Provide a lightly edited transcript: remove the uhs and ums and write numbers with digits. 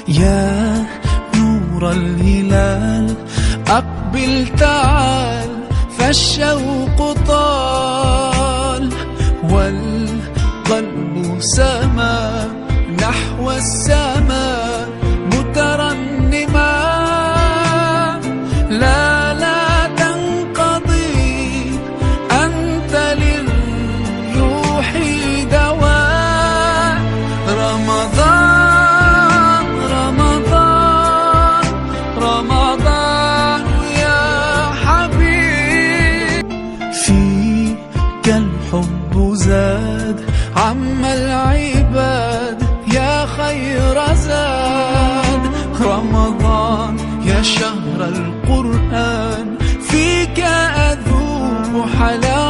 يا نور الهلال أقبل تعال، فالشوق طال والقلب سما نحو السماء مترنما. لا لا تنقضي، أنت للروح دواء. رمضان رمضان رمضان يا حبيب، فيك الحب زاد عم العباد يا خير زاد. رمضان يا شهر القرآن، فيك أذوق حلاوة